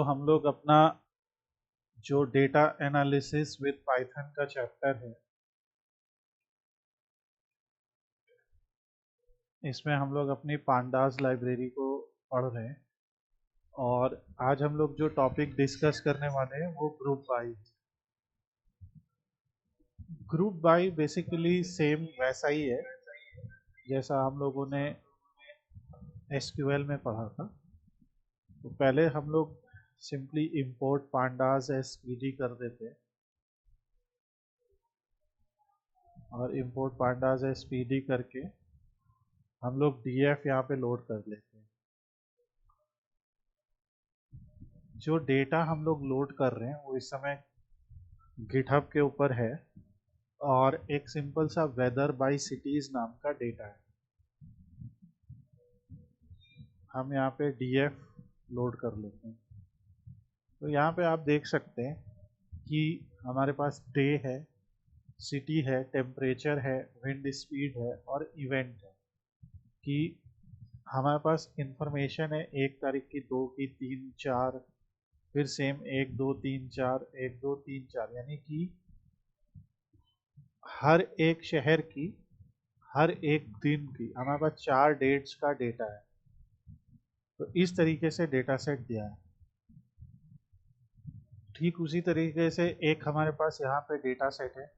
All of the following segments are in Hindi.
हम लोग अपना जो डेटा एनालिसिस विद पाइथन का चैप्टर है, इसमें हम लोग अपनी पांडास लाइब्रेरी को पढ़ रहे हैं। और आज हम लोग जो टॉपिक डिस्कस करने वाले हैं वो group by. Group by basically same वैसा ही है जैसा हम लोगों ने एसक्यूएल में पढ़ा था। तो पहले हम लोग simply import pandas S PD कर देते हैं और इंपोर्ट पांडास एस पीडी करके हम लोग डीएफ यहाँ पे लोड कर लेते हैं। जो डेटा हम लोग लोड कर रहे हैं वो इस समय गिटहब के ऊपर है और एक सिंपल सा वेदर बाय सिटीज नाम का डेटा है। हम यहाँ पे डीएफ लोड कर लेते हैं। तो यहाँ पे आप देख सकते हैं कि हमारे पास डे है, सिटी है, टेम्परेचर है, विंड स्पीड है और इवेंट है। कि हमारे पास इंफॉर्मेशन है 1 तारीख की, 2 की, 3, 4, फिर सेम 1, 2, 3, 4, 1, 2, 3, 4, यानी कि हर एक शहर की हर एक दिन की हमारे पास 4 डेट्स का डेटा है। तो इस तरीके से डेटा सेट दिया है। ठीक उसी तरीके से एक हमारे पास यहाँ पे डेटा सेट है।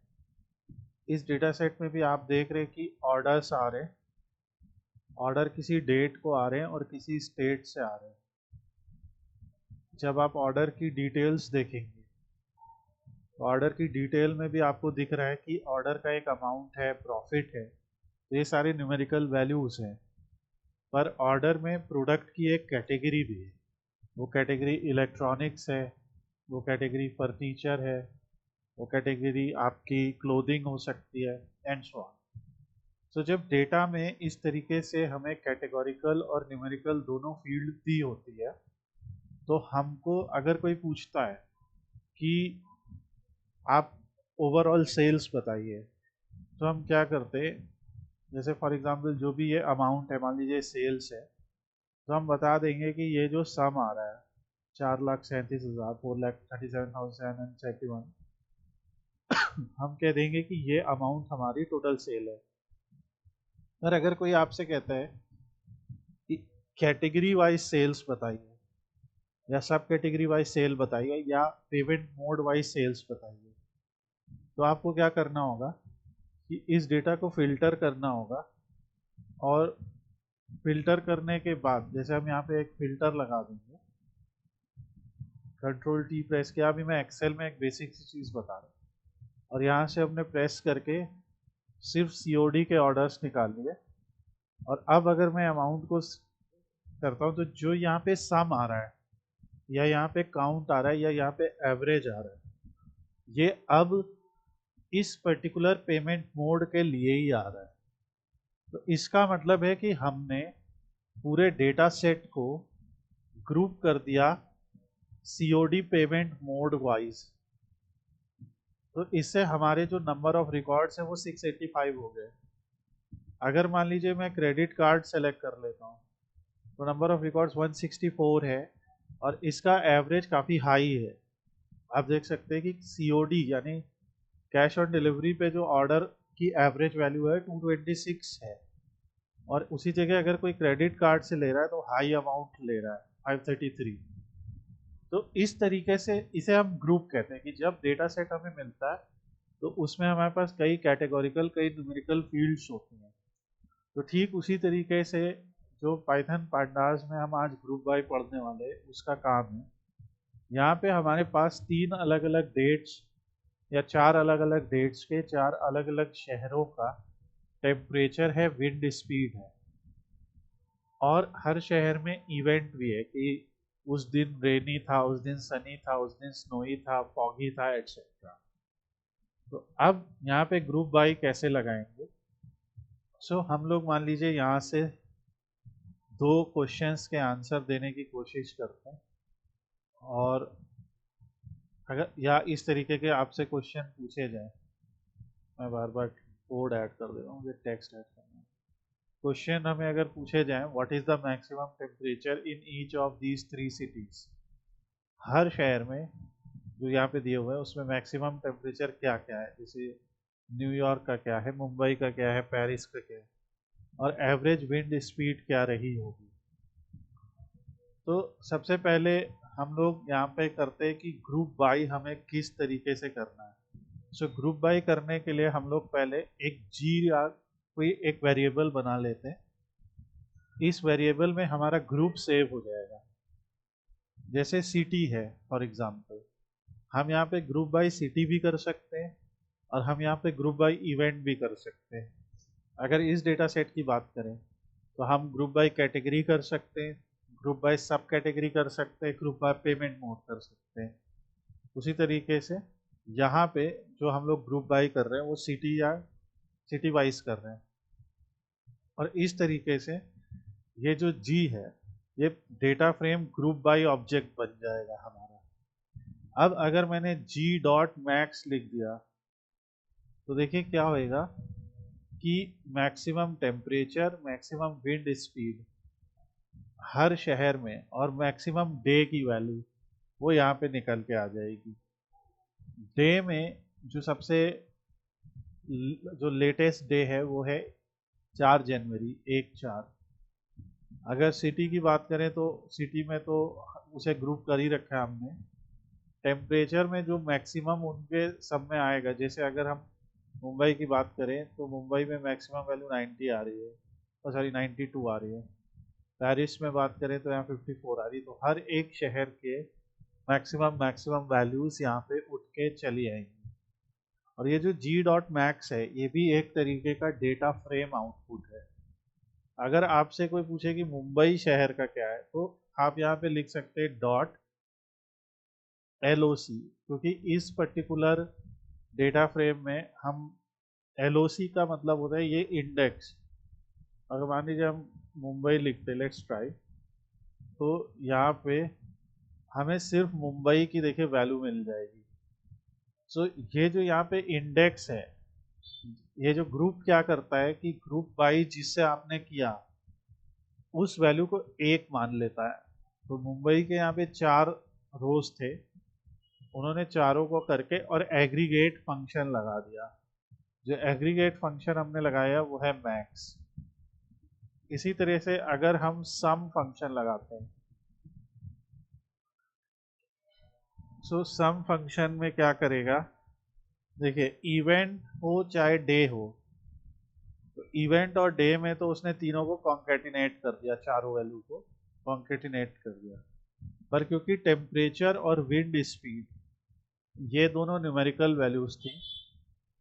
इस डेटा सेट में भी आप देख रहे हैं कि ऑर्डर्स आ रहे हैं। ऑर्डर किसी डेट को आ रहे हैं और किसी स्टेट से आ रहे हैं। जब आप ऑर्डर की डिटेल्स देखेंगे तो ऑर्डर की डिटेल में भी आपको दिख रहा है कि ऑर्डर का एक अमाउंट है, प्रॉफिट है। ये सारे न्यूमेरिकल वैल्यूज हैं। पर ऑर्डर में प्रोडक्ट की एक कैटेगरी भी है। वो कैटेगरी इलेक्ट्रॉनिक्स है, वो कैटेगरी फर्नीचर है, वो कैटेगरी आपकी क्लोथिंग हो सकती है एंड सो ऑन। तो जब डेटा में इस तरीके से हमें कैटेगोरिकल और न्यूमेरिकल दोनों फील्ड दी होती है तो हमको अगर कोई पूछता है कि आप ओवरऑल सेल्स बताइए, तो हम क्या करते हैं, जैसे फॉर एग्जांपल जो भी ये अमाउंट है, मान लीजिए सेल्स है, तो हम बता देंगे कि ये जो सम आ रहा है 4,37,000, 4,37,771, हम कह देंगे कि ये अमाउंट हमारी टोटल सेल है। और अगर कोई आपसे कहता है कि कैटेगरी वाइज सेल्स बताइए या सब कैटेगरी वाइज सेल बताइए या पेमेंट मोड वाइज सेल्स बताइए, तो आपको क्या करना होगा कि इस डेटा को फिल्टर करना होगा। और फिल्टर करने के बाद जैसे हम यहाँ पे एक फिल्टर लगा देंगे, कंट्रोल टी प्रेस किया। अभी मैं एक्सेल में एक बेसिक सी चीज़ बता रहा हूँ और यहाँ से हमने प्रेस करके सिर्फ सीओडी के ऑर्डर्स निकाल लिए। और अब अगर मैं अमाउंट को करता हूँ तो जो यहाँ पे सम आ रहा है या यहाँ पे काउंट आ रहा है या यहाँ पे एवरेज आ रहा है, ये अब इस पर्टिकुलर पेमेंट मोड के लिए ही आ रहा है। तो इसका मतलब है कि हमने पूरे डेटा सेट को ग्रुप कर दिया सीओडी पेमेंट मोड वाइज। तो इससे हमारे जो नंबर ऑफ रिकॉर्ड्स है वो 685 हो गए। अगर मान लीजिए मैं क्रेडिट कार्ड सेलेक्ट कर लेता हूँ तो नंबर ऑफ रिकॉर्ड्स 164 है और इसका एवरेज काफ़ी हाई है। आप देख सकते हैं कि सीओडी यानी कैश ऑन डिलीवरी पे जो ऑर्डर की एवरेज वैल्यू है 226 है। और उसी जगह अगर कोई क्रेडिट कार्ड से ले रहा है तो हाई अमाउंट ले रहा है 533। तो इस तरीके से इसे हम ग्रुप कहते हैं कि जब डेटा सेट हमें मिलता है तो उसमें हमारे पास कई कैटेगोरिकल, कई न्यूमेरिकल फील्ड्स होती हैं। तो ठीक उसी तरीके से जो पाइथन पांडास में हम आज ग्रुप बाय पढ़ने वाले हैं उसका काम है। यहाँ पे हमारे पास 3 अलग अलग डेट्स या 4 अलग अलग डेट्स के 4 अलग अलग शहरों का टेम्परेचर है, विंड स्पीड है और हर शहर में इवेंट भी है कि उस दिन रेनी था, उस दिन सनी था, उस दिन स्नोई था, फॉगी था, एटसेट्रा। तो अब यहाँ पे ग्रुप बाई कैसे लगाएंगे। हम लोग मान लीजिए यहाँ से 2 क्वेश्चंस के आंसर देने की कोशिश करते हैं। और अगर या इस तरीके के आपसे क्वेश्चन पूछे जाए, मैं बार बार कोड ऐड कर दे रहा हूँ, मुझे टेक्स्ट ऐड करना है। क्वेश्चन हमें अगर पूछे जाए what is the maximum temperature in each of these 3 cities, हर शहर में जो यहाँ पे दिए हुए हैं उसमें मैक्सिमम टेम्परेचर क्या क्या है, जैसे न्यूयॉर्क का क्या है, मुंबई का क्या है, पेरिस का क्या है, और एवरेज विंड स्पीड क्या रही होगी। तो सबसे पहले हम लोग यहाँ पे करते हैं कि ग्रुप बाई हमें किस तरीके से करना है। सो ग्रुप बाई करने के लिए हम लोग पहले एक जी या कोई एक वेरिएबल बना लेते हैं। इस वेरिएबल में हमारा ग्रुप सेव हो जाएगा। जैसे सिटी है फॉर एग्जांपल, हम यहाँ पे ग्रुप बाई सिटी भी कर सकते हैं और हम यहाँ पे ग्रुप बाई इवेंट भी कर सकते हैं। अगर इस डेटा सेट की बात करें तो हम ग्रुप बाई कैटेगरी कर सकते हैं, ग्रुप बाय सब कैटेगरी कर सकते हैं, ग्रुप बाय पेमेंट मोड कर सकते हैं। उसी तरीके से यहाँ पे जो हम लोग ग्रुप बाय कर रहे हैं वो सिटी या सिटी वाइज कर रहे हैं। और इस तरीके से ये जो जी है ये data frame group by object बन जाएगा हमारा। अब अगर मैंने जी डॉट मैक्स लिख दिया तो देखिए क्या होएगा कि maximum temperature, maximum wind speed हर शहर में और मैक्सिमम डे की वैल्यू वो यहाँ पे निकल के आ जाएगी। डे में जो सबसे जो लेटेस्ट डे है वो है 4 जनवरी 1/4। अगर सिटी की बात करें तो सिटी में तो उसे ग्रुप कर ही रखा है हमने। टेम्परेचर में जो मैक्सिमम उनके सब में आएगा, जैसे अगर हम मुंबई की बात करें तो मुंबई में मैक्सिमम वैल्यू 90 आ रही है, और सॉरी 92 आ रही है। पेरिस में बात करें तो यहाँ 54 आ रही है। तो हर एक शहर के मैक्सिमम मैक्सिमम वैल्यूज यहाँ पे उठ के चली आएंगी। और ये जो जी डॉट मैक्स है ये भी एक तरीके का डेटा फ्रेम आउटपुट है। अगर आपसे कोई पूछे कि मुंबई शहर का क्या है तो आप यहाँ पे लिख सकते हैं डॉट LOC, क्योंकि इस पर्टिकुलर डेटा फ्रेम में हम LOC का मतलब होता है ये इंडेक्स। अगर मान लीजिए हम मुंबई लिखते, लेट्स ट्राई, तो यहाँ पे हमें सिर्फ मुंबई की देखिए वैल्यू मिल जाएगी। सो ये जो यहाँ पे इंडेक्स है, ये जो ग्रुप क्या करता है कि ग्रुप बाई जिससे आपने किया उस वैल्यू को 1 मान लेता है। तो मुंबई के यहाँ पे 4 रोज थे, उन्होंने चारों को करके और एग्रीगेट फंक्शन लगा दिया। जो एग्रीगेट फंक्शन हमने लगाया वो है मैक्स। इसी तरह से अगर हम सम फंक्शन लगाते हैं, सो सम फंक्शन में क्या करेगा, देखिए इवेंट हो चाहे डे हो, तो इवेंट और डे में तो उसने तीनों को कॉन्केटिनेट कर दिया, चारों वैल्यू को कॉन्केटिनेट कर दिया। पर क्योंकि टेम्परेचर और विंड स्पीड ये दोनों न्यूमेरिकल वैल्यूज थी,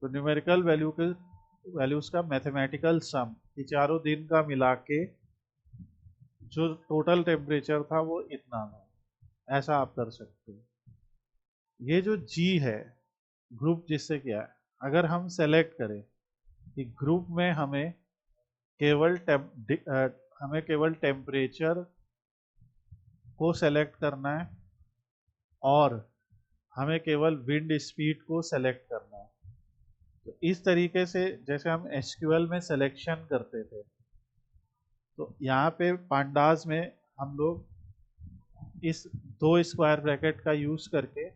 तो न्यूमेरिकल वैल्यूज का मैथमेटिकल सम, ये चारों दिन का मिला के जो टोटल टेम्परेचर था वो इतना था। ऐसा आप कर सकते हो। ये जो जी है ग्रुप जिससे क्या है, अगर हम सेलेक्ट करें कि ग्रुप में केवल हमें केवल टेम्परेचर को सेलेक्ट करना है और हमें केवल विंड स्पीड को सेलेक्ट करना है। तो इस तरीके से जैसे हम SQL में सिलेक्शन करते थे, तो यहाँ पे पांडास में हम लोग इस 2 स्क्वायर ब्रैकेट का यूज करके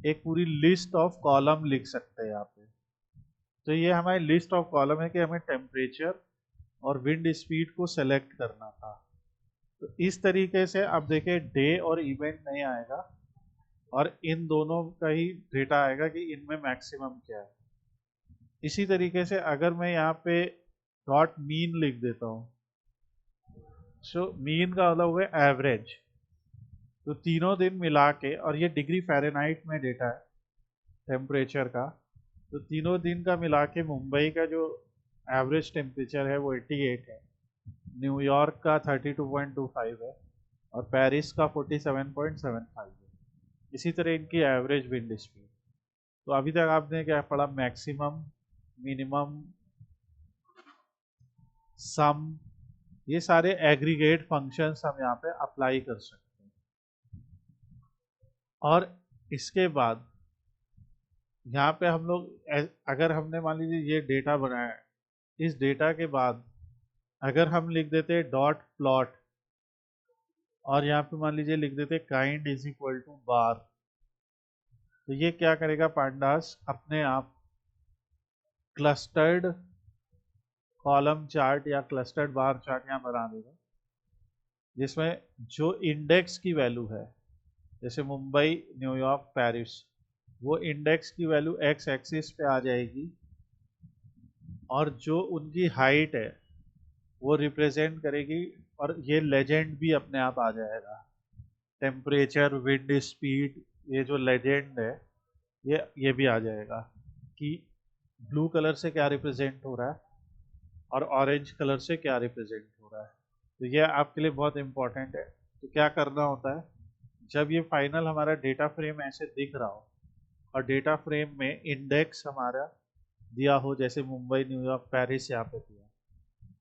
एक पूरी लिस्ट ऑफ कॉलम लिख सकते हैं यहाँ पे। तो ये हमारी लिस्ट ऑफ कॉलम है कि हमें टेम्परेचर और विंड स्पीड को सेलेक्ट करना था। तो इस तरीके से अब देखिए डे और इवेंट नहीं आएगा और इन दोनों का ही डेटा आएगा कि इनमें मैक्सिमम क्या है। इसी तरीके से अगर मैं यहाँ पे डॉट मीन लिख देता हूँ, सो मीन का मतलब हुआ एवरेज, तो तीनों दिन मिला के, और ये डिग्री फ़ारेनहाइट में डेटा है टेम्परेचर का, तो तीनों दिन का मिला के मुंबई का जो एवरेज टेम्परेचर है वो 88 है, न्यूयॉर्क का 32.25 है और पेरिस का 47.75 है। इसी तरह इनकी एवरेज विंड स्पीड। तो अभी तक आपने क्या पढ़ा, मैक्सिमम, मिनिमम, सम, ये सारे एग्रीगेट फंक्शंस हम यहाँ पे अप्लाई कर सकते हैं। और इसके बाद यहाँ पे हम लोग अगर हमने मान लीजिए ये डेटा बनाया है, इस डेटा के बाद अगर हम लिख देते हैं डॉट प्लॉट, और यहाँ पे मान लीजिए लिख देते काइंड इज इक्वल टू बार। तो ये क्या करेगा पांडास, अपने आप क्लस्टर्ड कॉलम चार्ट या क्लस्टर्ड बार चार्ट यहाँ बना देगा, जिसमें जो इंडेक्स की वैल्यू है, जैसे मुंबई, न्यूयॉर्क, पेरिस, वो इंडेक्स की वैल्यू एक्स एक्सिस पे आ जाएगी, और जो उनकी हाइट है वो रिप्रेजेंट करेगी, और ये लेजेंड भी अपने आप आ जाएगा, टेम्परेचर, विंड स्पीड, ये जो लेजेंड है ये भी आ जाएगा कि ब्लू कलर से क्या रिप्रेजेंट हो रहा है और ऑरेंज कलर से क्या रिप्रेजेंट हो रहा है। तो ये आपके लिए बहुत इंपॉर्टेंट है। तो क्या करना होता है, जब ये फाइनल हमारा डेटा फ्रेम ऐसे दिख रहा हो और डेटा फ्रेम में इंडेक्स हमारा दिया हो, जैसे मुंबई, न्यूयॉर्क, पेरिस यहाँ पे दिया,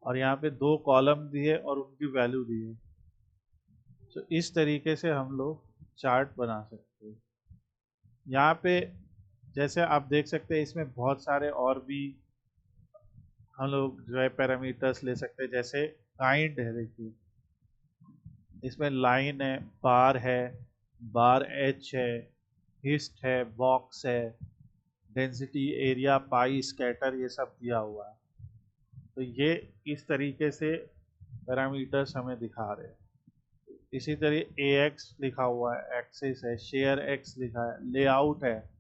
और यहाँ पे 2 कॉलम दिए और उनकी वैल्यू दी है, तो इस तरीके से हम लोग चार्ट बना सकते हैं। यहाँ पे जैसे आप देख सकते हैं इसमें बहुत सारे और भी हम लोग जो है पैरामीटर्स ले सकते हैं, जैसे काइंड है, देखिए इसमें लाइन है, बार एच है, हिस्ट है, बॉक्स है, डेंसिटी, एरिया, पाई, स्कैटर, ये सब दिया हुआ है। तो ये इस तरीके से पैरामीटर्स हमें दिखा रहे हैं। इसी तरह ए एक्स लिखा हुआ है, एक्सिस है, शेयर एक्स लिखा है, लेआउट है,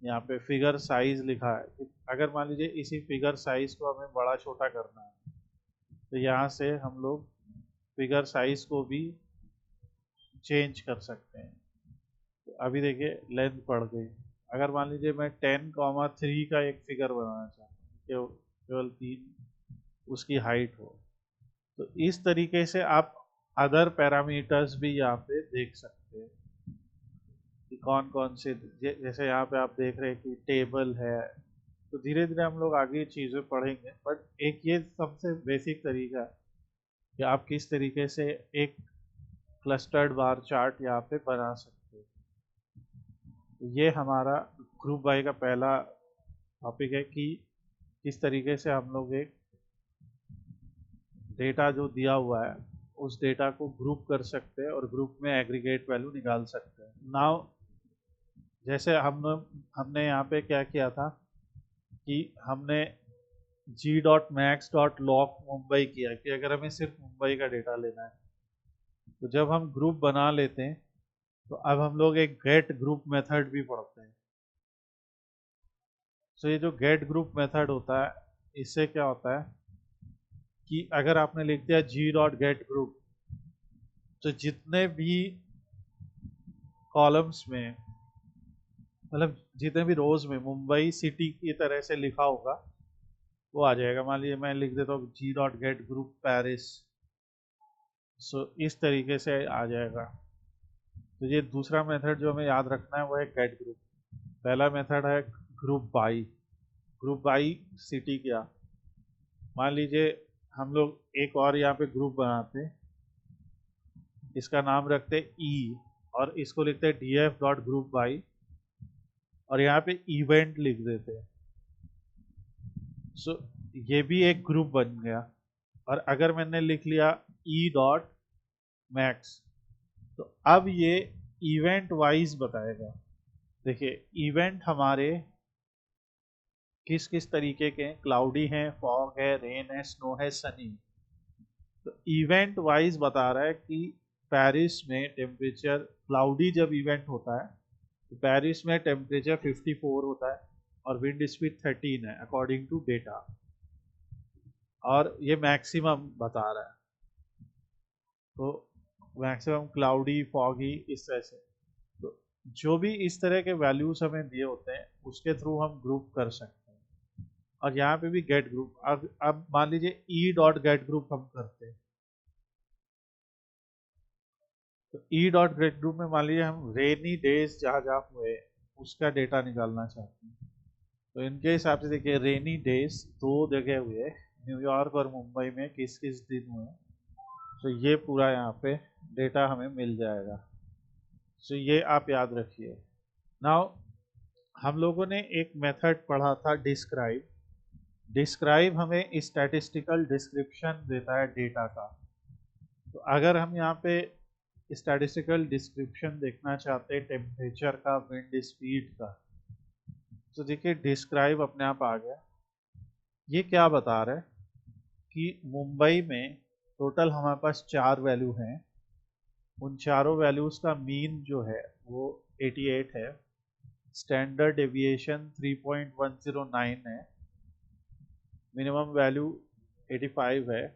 यहाँ पे फिगर साइज लिखा है। अगर मान लीजिए इसी फिगर साइज को हमें बड़ा छोटा करना है, तो यहाँ से हम लोग फिगर साइज को भी चेंज कर सकते हैं। तो अभी देखिए लेंथ बढ़ गई। अगर मान लीजिए मैं 10,3 का एक फिगर बनाना चाहता हूँ, केवल 3 उसकी हाइट हो, तो इस तरीके से आप अदर पैरामीटर्स भी यहाँ पे देख सकते हैं कि कौन कौन से, जैसे यहाँ पे आप देख रहे हैं कि टेबल है। तो धीरे धीरे हम लोग आगे चीज़ें पढ़ेंगे, बट एक ये सबसे बेसिक तरीका है कि आप किस तरीके से एक क्लस्टर्ड बार चार्ट यहाँ पे बना सकते हैं। तो ये हमारा ग्रुप बाय का पहला टॉपिक है कि किस तरीके से हम लोग एक डेटा जो दिया हुआ है उस डेटा को ग्रुप कर सकते हैं और ग्रुप में एग्रीगेट वैल्यू निकाल सकते हैं। नाउ जैसे हमने यहाँ पे क्या किया था कि हमने g.max.log मुंबई किया कि अगर हमें सिर्फ मुंबई का डेटा लेना है। तो जब हम ग्रुप बना लेते हैं तो अब हम लोग एक गेट ग्रुप मेथड भी पढ़ते हैं। तो ये जो गेट ग्रुप मेथड होता है, इससे क्या होता है कि अगर आपने लिख दिया g.getGroup, तो जितने भी कॉलम्स में, मतलब जितने भी रोज में मुंबई सिटी की तरह से लिखा होगा वो आ जाएगा। मान लीजिए मैं लिख देता हूँ g.getGroup पेरिस, सो इस तरीके से आ जाएगा। तो ये दूसरा मेथड जो हमें याद रखना है वो है गेट ग्रुप। पहला मेथड है ग्रुप बाई सिटी। क्या, मान लीजिए हम लोग एक और यहाँ पे ग्रुप बनाते हैं, इसका नाम रखते हैं ई, और इसको लिखते हैं df.group by, और यहाँ पे इवेंट लिख देते हैं। सो ये भी एक ग्रुप बन गया। और अगर मैंने लिख लिया e.max, तो अब ये इवेंट वाइज बताएगा। देखिए इवेंट हमारे किस किस तरीके के हैं, क्लाउडी है, फॉग है, रेन है, स्नो है, सनी। तो इवेंट वाइज बता रहा है कि पेरिस में टेम्परेचर, क्लाउडी जब इवेंट होता है तो पेरिस में टेम्परेचर 54 होता है और विंड स्पीड 13 है अकॉर्डिंग टू डेटा, और ये मैक्सिमम बता रहा है। तो मैक्सिमम क्लाउडी, फॉगी, इस तरह से। तो जो भी इस तरह के वैल्यूज हमें दिए होते हैं उसके थ्रू हम ग्रुप कर सकते हैं। और यहाँ पे भी गेट ग्रुप, अब मान लीजिए e.getGroup हम करते हैं, तो e.getGroup में मान लीजिए हम रेनी डेज जहाँ जहाँ हुए उसका डेटा निकालना चाहते हैं। तो इनके हिसाब से देखिए रेनी डेज 2 जगह हुए, न्यूयॉर्क और मुंबई में किस किस दिन हुए, तो ये पूरा यहाँ पे डेटा हमें मिल जाएगा। तो ये आप याद रखिए। नाउ हम लोगों ने एक मेथड पढ़ा था डिस्क्राइब हमें स्टैटिस्टिकल डिस्क्रिप्शन देता है डेटा का। तो अगर हम यहाँ पे स्टैटिस्टिकल डिस्क्रिप्शन देखना चाहते हैं टेम्परेचर का, विंड स्पीड का, तो देखिए डिस्क्राइब अपने आप आ गया। ये क्या बता रहा है कि मुंबई में टोटल हमारे पास 4 वैल्यू हैं, उन चारों वैल्यूज का मीन जो है वो 88 है, स्टैंडर्ड डेविएशन 3.109 है, मिनिमम वैल्यू 85 है,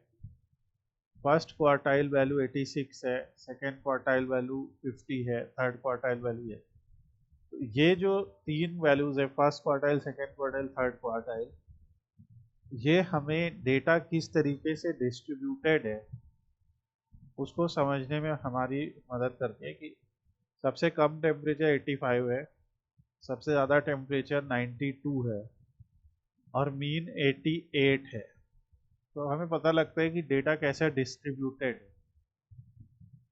फर्स्ट क्वार्टाइल वैल्यू 86 है, सेकेंड क्वार्टाइल वैल्यू 50 है, थर्ड क्वार्टाइल वैल्यू है। तो ये जो 3 वैल्यूज है, first quartile, second quartile, third quartile, ये हमें डेटा किस तरीके से डिस्ट्रीब्यूटेड है उसको समझने में हमारी मदद करती है कि सबसे कम टेम्परेचर 85 है, सबसे ज़्यादा टेम्परेचर 92 है और मीन 88 है। तो हमें पता लगता है कि डेटा कैसा डिस्ट्रीब्यूटेड है।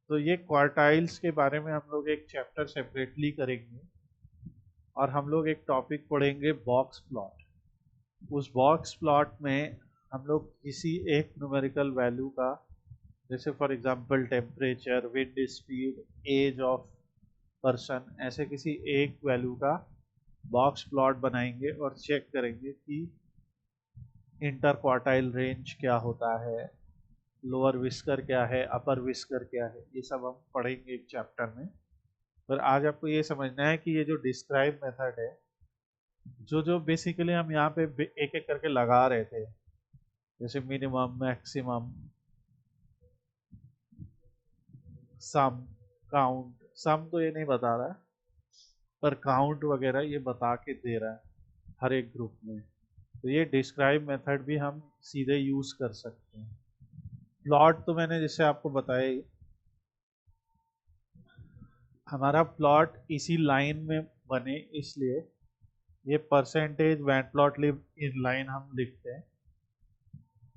तो ये क्वार्टाइल्स के बारे में हम लोग एक चैप्टर सेपरेटली करेंगे और हम लोग एक टॉपिक पढ़ेंगे बॉक्स प्लॉट। उस बॉक्स प्लॉट में हम लोग किसी एक न्यूमेरिकल वैल्यू का, जैसे for example temperature, wind speed, age of person, ऐसे किसी एक वैल्यू का बॉक्स प्लॉट बनाएंगे और चेक करेंगे कि इंटर क्वार्टाइल रेंज क्या होता है, लोअर विस्कर क्या है, अपर विस्कर क्या है, ये सब हम पढ़ेंगे एक चैप्टर में। पर आज आपको ये समझना है कि ये जो डिस्क्राइब मेथड है, जो जो बेसिकली हम यहाँ पे एक एक करके लगा रहे थे, जैसे मिनिमम, मैक्सिमम, सम, काउंट, सम तो ये नहीं बता रहा है पर काउंट वगैरह ये बता के दे रहा है हर एक ग्रुप में। तो ये डिस्क्राइब मेथड भी हम सीधे यूज कर सकते हैं। प्लॉट तो मैंने जैसे आपको बताया ही, हमारा प्लॉट इसी लाइन में बने इसलिए ये परसेंटेज वैन प्लॉट लिव इन लाइन हम लिखते हैं।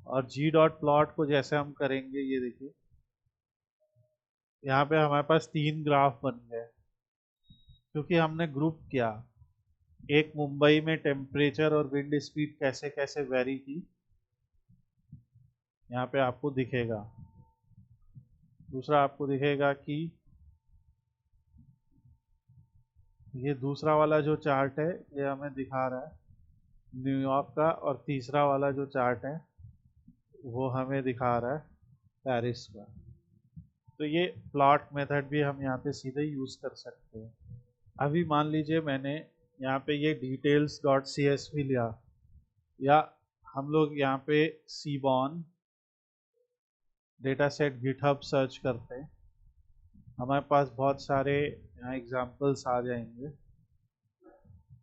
और जी डॉट प्लॉट को जैसे हम करेंगे, ये देखिए यहाँ पे हमारे पास 3 ग्राफ बन गए क्योंकि हमने ग्रुप किया। एक मुंबई में टेम्परेचर और विंड स्पीड कैसे कैसे वेरी की, यहाँ पे आपको दिखेगा। दूसरा आपको दिखेगा कि ये दूसरा वाला जो चार्ट है ये हमें दिखा रहा है न्यूयॉर्क का, और तीसरा वाला जो चार्ट है वो हमें दिखा रहा है पेरिस का। तो ये प्लॉट मेथड भी हम यहाँ पे सीधे यूज कर सकते हैं। अभी मान लीजिए मैंने यहाँ पे ये डिटेल्स डॉट CSV लिया, या हम लोग यहाँ पे सीबॉन डेटा सेट गिटहब सर्च करते हैं, हमारे पास बहुत सारे यहाँ एग्जाम्पल्स आ जाएंगे।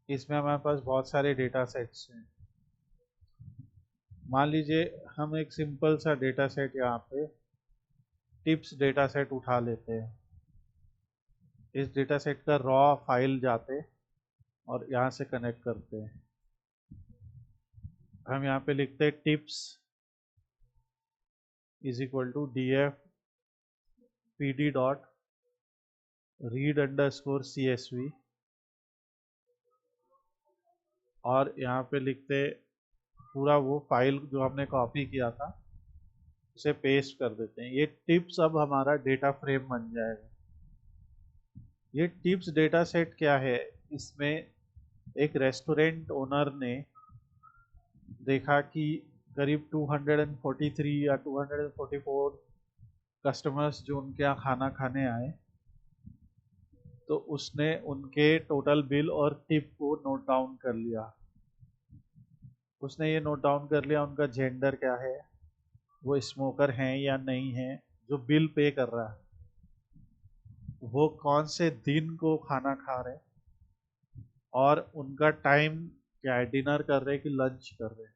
इसमें हमारे पास बहुत सारे डेटा सेट्स हैं। मान लीजिए हम एक सिंपल सा डेटा सेट यहाँ पे टिप्स डेटा सेट उठा लेते हैं। इस डेटा सेट का रॉ फाइल जाते और यहाँ से कनेक्ट करते हैं। हम यहाँ पे लिखते हैं tips is equal to DF PD dot read underscore CSV, और यहाँ पे लिखते पूरा वो फाइल जो हमने कॉपी किया था उसे पेस्ट कर देते हैं। ये टिप्स अब हमारा डेटा फ्रेम बन जाएगा। ये टिप्स डेटा सेट क्या है, इसमें एक रेस्टोरेंट ओनर ने देखा कि करीब 243 या 244 कस्टमर्स जो उनके यहाँ खाना खाने आए, तो उसने उनके टोटल बिल और टिप को नोट डाउन कर लिया। उसने ये नोट डाउन कर लिया उनका जेंडर क्या है, वो स्मोकर हैं या नहीं है, जो बिल पे कर रहा है वो कौन से दिन को खाना खा रहे हैं, और उनका टाइम क्या है, डिनर कर रहे हैं कि लंच कर रहे हैं।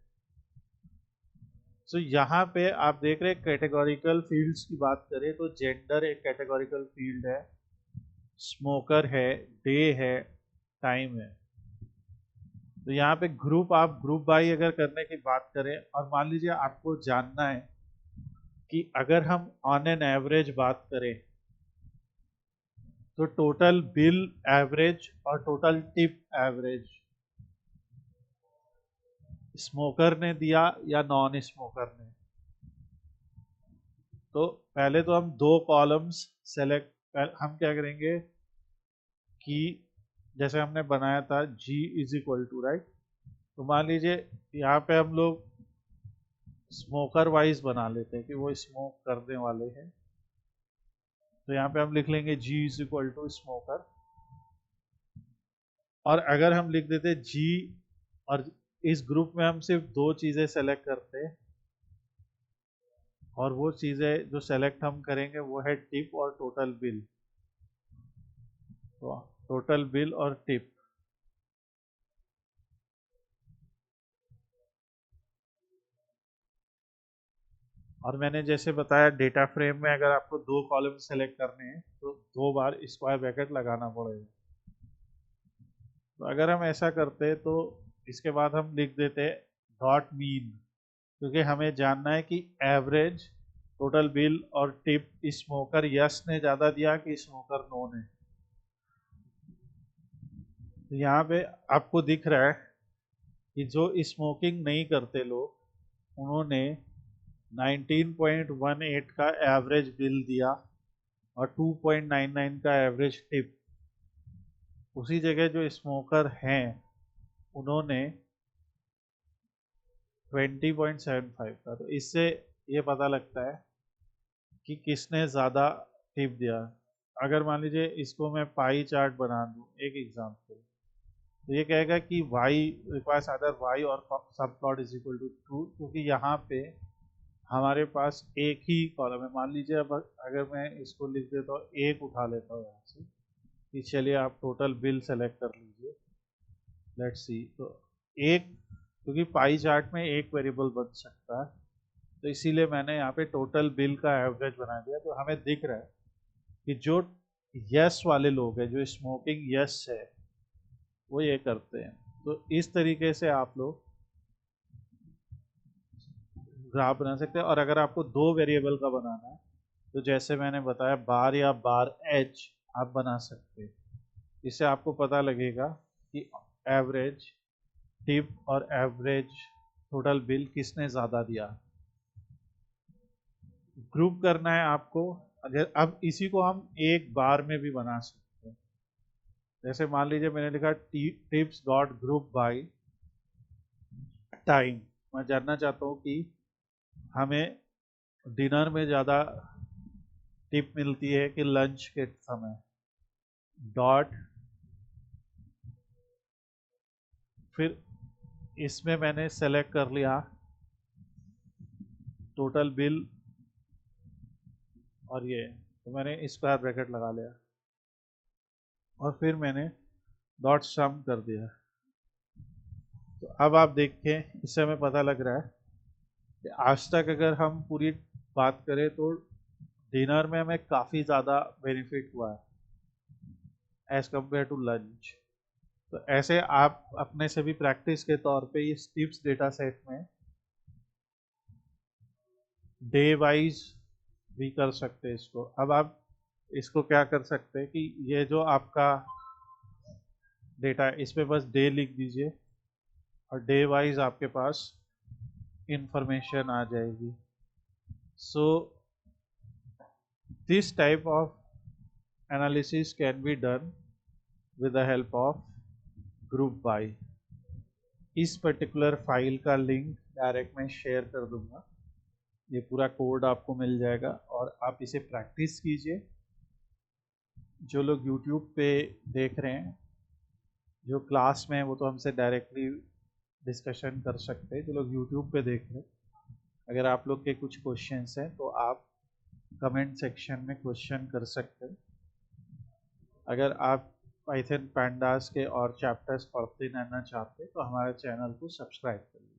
तो यहाँ पे आप देख रहे हैं कैटेगोरिकल फील्ड्स की बात करें तो जेंडर एक कैटेगोरिकल फील्ड है, स्मोकर है, डे है, टाइम है। तो यहाँ पे ग्रुप, आप ग्रुप बाई अगर करने की बात करें, और मान लीजिए आपको जानना है कि अगर हम ऑन एन एवरेज बात करें तो टोटल बिल एवरेज और टोटल टिप एवरेज स्मोकर ने दिया या नॉन स्मोकर ने। तो पहले तो हम 2 कॉलम्स सेलेक्ट हम क्या करेंगे कि जैसे हमने बनाया था G is equal to, right, तो मान लीजिए यहाँ पे हम लोग स्मोकर वाइज बना लेते हैं कि वो स्मोक करने वाले हैं, तो यहाँ पे हम लिख लेंगे G is equal to smoker. और अगर हम लिख देते G और इस ग्रुप में हम सिर्फ दो चीज़ें सेलेक्ट करते हैं, और वो चीज़ें जो सेलेक्ट हम करेंगे वो है टिप और टोटल बिल। तो टोटल बिल और टिप, और मैंने जैसे बताया डेटा फ्रेम में अगर आपको दो कॉलम सेलेक्ट करने हैं तो दो बार स्क्वायर ब्रैकेट लगाना पड़ेगा। तो अगर हम ऐसा करते तो इसके बाद हम लिख देते डॉट मीन, क्योंकि हमें जानना है कि एवरेज, टोटल बिल और टिप स्मोकर यस ने ज़्यादा दिया कि स्मोकर नो ने। तो यहाँ पे आपको दिख रहा है कि जो स्मोकिंग नहीं करते लोग उन्होंने 19.18 का एवरेज बिल दिया और 2.99 का एवरेज टिप। उसी जगह जो स्मोकर हैं उन्होंने 20.75 का। तो इससे ये पता लगता है कि किसने ज़्यादा टिप दिया। अगर मान लीजिए इसको मैं पाई चार्ट बना दूँ एक एग्जांपल, तो ये कहेगा कि y रिक्वायर्स अदर y और subplot is equal to true, क्योंकि यहाँ पे हमारे पास एक ही कॉलम है। मान लीजिए अब अगर मैं इसको लिख देता हूँ, एक उठा लेता हूँ यहाँ से कि चलिए आप टोटल बिल सेलेक्ट कर लीजिए, लेट्स सी। तो एक, क्योंकि पाई चार्ट में एक वेरिएबल बन सकता है, तो इसीलिए मैंने यहाँ पे टोटल बिल का एवरेज बना दिया। तो हमें दिख रहा है कि जो यस वाले लोग हैं, जो स्मोकिंग यस है, वो ये करते हैं। तो इस तरीके से आप लोग ग्राफ बना सकते हैं। और अगर आपको दो वेरिएबल का बनाना है तो जैसे मैंने बताया बार या बार एच आप बना सकते हैं। इससे आपको पता लगेगा कि एवरेज टिप और एवरेज टोटल बिल किसने ज़्यादा दिया। ग्रुप करना है आपको। अगर अब इसी को हम एक बार में भी बना सकते हैं। जैसे मान लीजिए मैंने लिखा tips dot group by time. मैं जानना चाहता हूँ कि हमें डिनर में ज़्यादा टिप मिलती है कि लंच के समय। डॉट, फिर इसमें मैंने सेलेक्ट कर लिया टोटल बिल और ये, तो मैंने स्क्वायर ब्रैकेट लगा लिया और फिर मैंने डॉट सम कर दिया। तो अब आप देखें, इससे हमें पता लग रहा है कि आज तक अगर हम पूरी बात करें तो डिनर में हमें काफ़ी ज़्यादा बेनिफिट हुआ है एज कम्पेयर टू लंच। तो ऐसे आप अपने से भी प्रैक्टिस के तौर पे इस टिप्स डेटा सेट में डे वाइज भी कर सकते हैं इसको। अब आप इसको क्या कर सकते हैं कि ये जो आपका डेटा है इसमें बस डे लिख दीजिए और डे वाइज आपके पास इंफॉर्मेशन आ जाएगी। So this type of analysis can be done with the help of group by. इस पर्टिकुलर फाइल का लिंक डायरेक्ट मैं शेयर कर दूंगा। ये पूरा कोड आपको मिल जाएगा और आप इसे प्रैक्टिस कीजिए। जो लोग YouTube पे देख रहे हैं, जो क्लास में हैं वो तो हमसे डायरेक्टली डिस्कशन कर सकते हैं। जो लोग YouTube पे देख रहे हैं, अगर आप लोग के कुछ क्वेश्चंस हैं तो आप कमेंट सेक्शन में क्वेश्चन कर सकते हैं। अगर आप पाइथन पैंडास के और चैप्टर्स पढ़ते रहना चाहते हैं तो हमारे चैनल को सब्सक्राइब करिए।